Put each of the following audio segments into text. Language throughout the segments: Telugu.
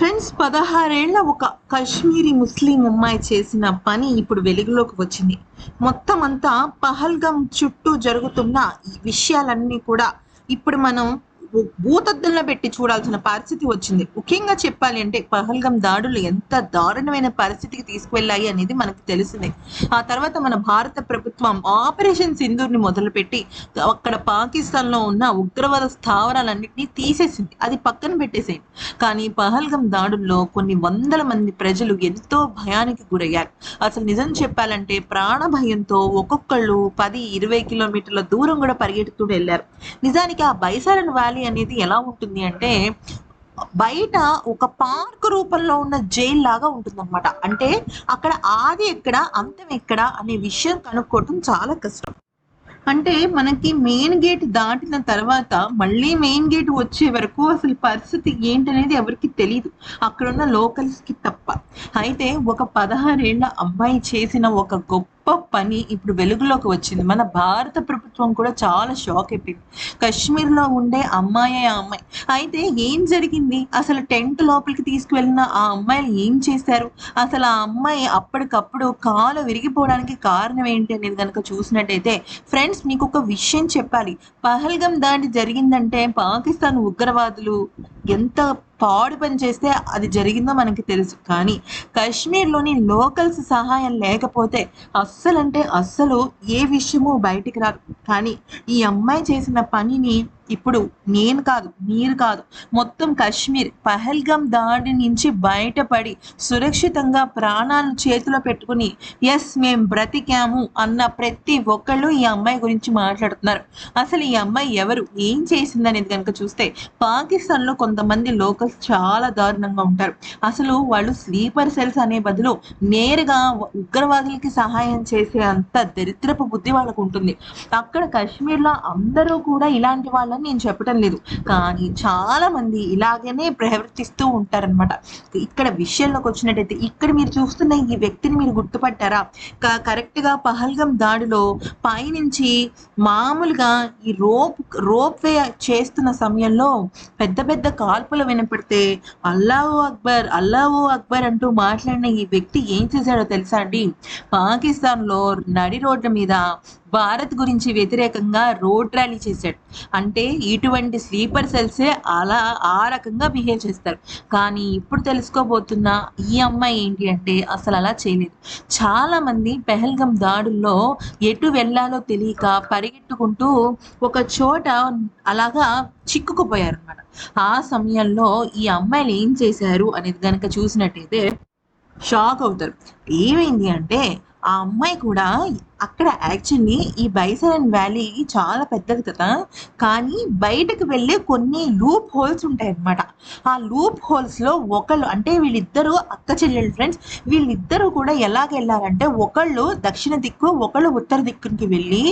ఫ్రెండ్స్, 16 ఏళ్ల ఒక కశ్మీరీ ముస్లిం అమ్మాయి చేసిన పని ఇప్పుడు వెలుగులోకి వచ్చింది. మొత్తం అంతా పహల్గామ్ చుట్టూ జరుగుతున్న ఈ విషయాలన్నీ కూడా ఇప్పుడు మనం భూతద్దంలో పెట్టి చూడాల్సిన పరిస్థితి వచ్చింది. ముఖ్యంగా చెప్పాలి అంటే పహల్గామ్ దాడులు ఎంత దారుణమైన పరిస్థితికి తీసుకువెళ్ళాయి అనేది మనకు తెలిసిందే. ఆ తర్వాత మన భారత ప్రభుత్వం ఆపరేషన్ సింధూర్ని మొదలుపెట్టి అక్కడ పాకిస్తాన్‌లో ఉన్న ఉగ్రవాద స్థావరాలన్నిటిని తీసేసింది. అది పక్కన పెట్టేసేయండి. కానీ పహల్గామ్ దాడుల్లో కొన్ని వందల మంది ప్రజలు ఎంతో భయానికి గురయ్యారు. అసలు నిజం చెప్పాలంటే ప్రాణ భయంతో ఒక్కొక్కళ్ళు 10, 20 కిలోమీటర్ల దూరం కూడా పరిగెత్తుతూ వెళ్ళారు. నిజానికి ఆ బైసారన్ వ్యాలీ అనేది ఎలా ఉంటుంది అంటే బయట ఒక పార్క్ రూపంలో ఉన్న జైల్ లాగా ఉంటుందన్నమాట. అంటే అక్కడ ఆది ఎక్కడ, అంతం ఎక్కడ అనే విషయం కనుక్కోవటం చాలా కష్టం. అంటే మనకి మెయిన్ గేట్ దాటిన తర్వాత మళ్ళీ మెయిన్ గేట్ వచ్చే వరకు అసలు పరిస్థితి ఏంటనేది ఎవరికి తెలీదు. అక్కడున్న లోకల్స్‌కి తప్ప. అయితే ఒక 16 ఏళ్ల అమ్మాయి చేసిన ఒక గొప్ప పని ఇప్పుడు వెలుగులోకి వచ్చింది. మన భారత ప్రభుత్వం కూడా చాలా షాక్ అయిపోయింది. కశ్మీర్‌లో ఉండే అమ్మాయే ఆ అమ్మాయి. అయితే ఏం జరిగింది? అసలు టెంట్ లోపలికి తీసుకువెళ్ళిన ఆ అమ్మాయిలు ఏం చేశారు? అసలు ఆ అమ్మాయి అప్పటికప్పుడు కాలు విరిగిపోవడానికి కారణం ఏంటి అనేది గనక చూసినట్టయితే ఫ్రెండ్స్, మీకు ఒక విషయం చెప్పాలి. పహల్గామ్ దాడి జరిగిందంటే పాకిస్తాన్ ఉగ్రవాదులు ఎంత పాడు పని చేస్తే అది జరిగిందో మనకి తెలుసు. కానీ కాశ్మీర్‌లోని లోకల్స్ సహాయం లేకపోతే అస్సలంటే అస్సలు ఏ విషయము బయటికి రాదు. కానీ ఈ అమ్మాయి చేసిన పనిని ఇప్పుడు నేను కాదు, మీరు కాదు, మొత్తం కాశ్మీర్ పహల్గామ్ దాడి నుంచి బయటపడి సురక్షితంగా ప్రాణాలు చేతిలో పెట్టుకుని మేం బ్రతికాము అన్న ప్రతి ఒక్కళ్ళు ఈ అమ్మాయి గురించి మాట్లాడుతున్నారు. అసలు ఈ అమ్మాయి ఎవరు, ఏం చేసిందనేది కనుక చూస్తే పాకిస్తాన్‌లో కొంతమంది లోకల్స్ చాలా దారుణంగా ఉంటారు. అసలు వాళ్ళు స్లీపర్ సెల్స్ అనే బదులు నేరుగా ఉగ్రవాదులకి సహాయం చేసే అంత దరిద్రపు బుద్ధి వాళ్ళకు ఉంటుంది. అక్కడ కాశ్మీర్‌లో అందరూ కూడా ఇలాంటి వాళ్ళని నేను చెప్పటం లేదు. కానీ చాలా మంది ఇలాగనే ప్రవర్తిస్తూ ఉంటారనమాట. ఇక్కడ విషయంలోకి వచ్చినట్టయితే ఇక్కడ మీరు చూస్తున్న ఈ వ్యక్తిని మీరు గుర్తుపట్టారా? కరెక్ట్‌గా పహల్గామ్ దాడిలో పైనుంచి మామూలుగా ఈ రోప్ వే చేస్తున్న సమయంలో పెద్ద పెద్ద కాల్పులు వినపడితే అల్లాహు అక్బర్, అల్లాహు అక్బర్ అంటూ మాట్లాడిన ఈ వ్యక్తి ఏం చేశాడో తెలుసా అండి? పాకిస్తాన్‌లో నడి రోడ్ల మీద భారత్ గురించి వ్యతిరేకంగా రోడ్ ర్యాలీ చేశాడు. అంటే ఇటువంటి స్లీపర్ సెల్సే అలా ఆ రకంగా బిహేవ్ చేస్తారు. కానీ ఇప్పుడు తెలుసుకోబోతున్న ఈ అమ్మాయి ఏంటి అంటే అసలు అలా చేయలేదు. చాలామంది పెహల్గామ్ దాడుల్లో ఎటు వెళ్ళాలో తెలియక పరిగెట్టుకుంటూ ఒక చోట అలాగా చిక్కుకుపోయారనమాట. ఆ సమయంలో ఈ అమ్మాయిలు ఏం చేశారు అనేది గనక చూసినట్టయితే షాక్ అవుతారు. ఏమైంది అంటే ఆ అమ్మాయి కూడా అక్కడ యాక్చువల్లీ ఈ బైసరన్ వ్యాలీ చాలా పెద్దది కదా! కానీ బయటకు వెళ్ళే కొన్ని లూప్ హోల్స్ ఉంటాయన్నమాట. ఆ లూప్ హోల్స్‌లో ఒకళ్ళు అంటే వీళ్ళిద్దరూ అక్క చెల్లెలు ఫ్రెండ్స్. వీళ్ళిద్దరూ కూడా ఎలాగెళ్లారంటే ఒకళ్ళు దక్షిణ దిక్కు, ఒకళ్ళు ఉత్తర దిక్కుకి వెళ్ళి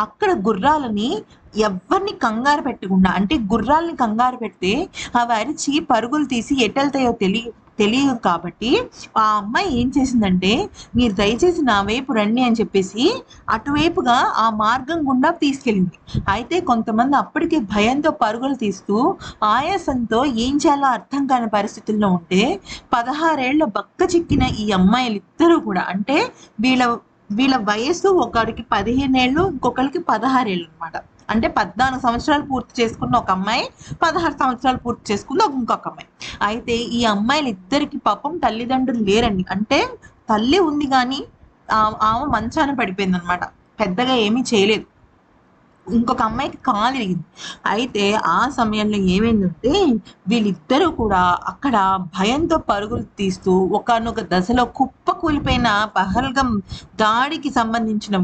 అక్కడ గుర్రాలని ఎవ్వరిని కంగారు పెట్టకుండా అంటే గుర్రాల్ని కంగారు పెడితే అవి అరిచి పరుగులు తీసి ఎటెళ్తాయో తెలియదు కాబట్టి ఆ అమ్మాయి ఏం చేసిందంటే మీరు దయచేసి నా వైపు రండి అని చెప్పేసి అటువైపుగా ఆ మార్గం గుండా తీసుకెళ్ళింది. అయితే కొంతమంది అప్పటికే భయంతో పరుగులు తీస్తూ ఆయాసంతో ఏం చేయాలో అర్థం కాని పరిస్థితుల్లో ఉంటే 16 ఏళ్ల బక్క చిక్కిన ఈ అమ్మాయిలిద్దరూ కూడా అంటే వీళ్ళ వీళ్ళ వయస్సు ఒకడికి 15 ఏళ్ళు, ఇంకొకళ్ళకి 16 ఏళ్ళు అనమాట. అంటే 14 సంవత్సరాలు పూర్తి చేసుకున్న ఒక అమ్మాయి, 16 సంవత్సరాలు పూర్తి చేసుకుంది ఇంకొక అమ్మాయి. అయితే ఈ అమ్మాయిలిద్దరికి పాపం తల్లిదండ్రులు లేరండి. అంటే తల్లి ఉంది గానీ ఆమె మంచాన పడిపోయిందనమాట. పెద్దగా ఏమీ చేయలేదు. ఇంకొక అమ్మాయికి కాలు ఇరిగింది. అయితే ఆ సమయంలో ఏమైందంటే వీళ్ళిద్దరూ కూడా అక్కడ భయంతో పరుగులు తీస్తూ ఒకానొక దశలో కుప్పకూలిపోయిన పహల్గామ్ దాడికి సంబంధించిన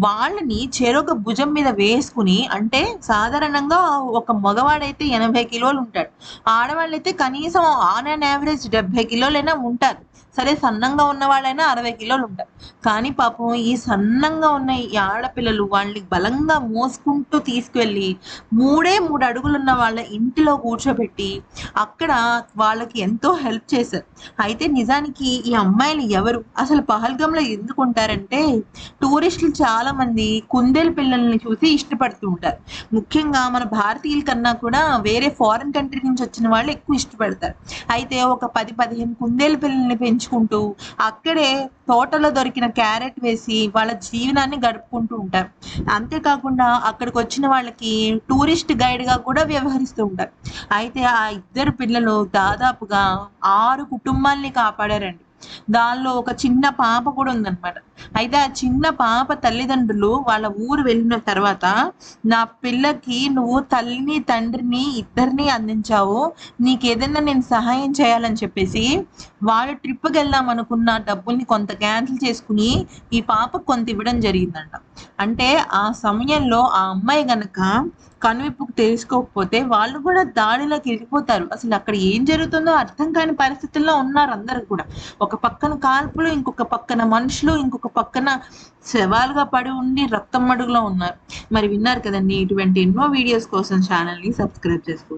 వాళ్ళని చెరొక భుజం మీద వేసుకుని అంటే సాధారణంగా ఒక మగవాడైతే 80 కిలోలు ఉంటాడు. ఆడవాళ్ళైతే కనీసం ఆన్ యావరేజ్ 70 కిలోలైనా ఉంటారు. సరే సన్నంగా ఉన్న వాళ్ళైనా 60 కిలోలు ఉంటారు. కానీ పాపం ఈ సన్నంగా ఉన్న ఈ ఆడపిల్లలు వాళ్ళని బలంగా మోసుకుంటూ తీసుకువెళ్ళి 3 అడుగులున్న వాళ్ళ ఇంటిలో కూర్చోబెట్టి అక్కడ వాళ్ళకి ఎంతో హెల్ప్ చేశారు. అయితే నిజానికి ఈ అమ్మాయిలు ఎవరు? అసలు పహల్గామ్‌లో ఎందుకుంటారంటే టూరిస్టులు చాలా మంది కుందేలు పిల్లల్ని చూసి ఇష్టపడుతూ ఉంటారు. ముఖ్యంగా మన భారతీయుల కన్నా కూడా వేరే ఫారిన్ కంట్రీ నుంచి వచ్చిన వాళ్ళు ఎక్కువ ఇష్టపడతారు. అయితే ఒక 10, 15 కుందేలు పిల్లల్ని పెంచుకుంటూ అక్కడే తోటలో దొరికిన క్యారెట్ వేసి వాళ్ళ జీవనాన్ని గడుపుకుంటూ ఉంటారు. అంతేకాకుండా అక్కడికొచ్చిన వాళ్ళకి టూరిస్ట్ గైడ్‌గా కూడా వ్యవహరిస్తూ ఉంటారు. అయితే ఆ ఇద్దరు పిల్లలు దాదాపుగా 6 కుటుంబాల్ని కాపాడారండి. దానిలో ఒక చిన్న పాప కూడా ఉందన్నమాట. అయితే ఆ చిన్న పాప తల్లిదండ్రులు వాళ్ళ ఊరు వెళ్ళిన తర్వాత, "నా పిల్లకి నువ్వు తల్లిని, తండ్రిని ఇద్దరిని అందించావు. నీకేదన్నా నేను సహాయం చేయాలని" చెప్పేసి వాళ్ళు ట్రిప్‌కెళ్దాం అనుకున్న డబ్బుల్ని కొంత క్యాన్సిల్ చేసుకొని, ఈ పాపకు కొంత ఇవ్వడం జరిగిందంట. అంటే ఆ సమయంలో ఆ అమ్మాయి గనక కనువిప్పుకు తెలుసుకోకపోతే వాళ్ళు కూడా దాడిలోకి ఎళ్ళిపోతారు. అసలక్కడ ఏం జరుగుతుందో అర్థం కాని పరిస్థితుల్లో ఉన్నారు అందరూ కూడా. ఒక పక్కన కాల్పులు, ఇంకొక పక్కన మనుషులు, ఇంకొక పక్కన శవాలుగా పడి ఉండి రక్తం మడుగులో ఉన్నారు. మరి విన్నారు కదండీ! ఇటువంటి ఎన్నో వీడియోస్ కోసం ఛానెల్‌ని సబ్స్క్రైబ్ చేసుకోండి.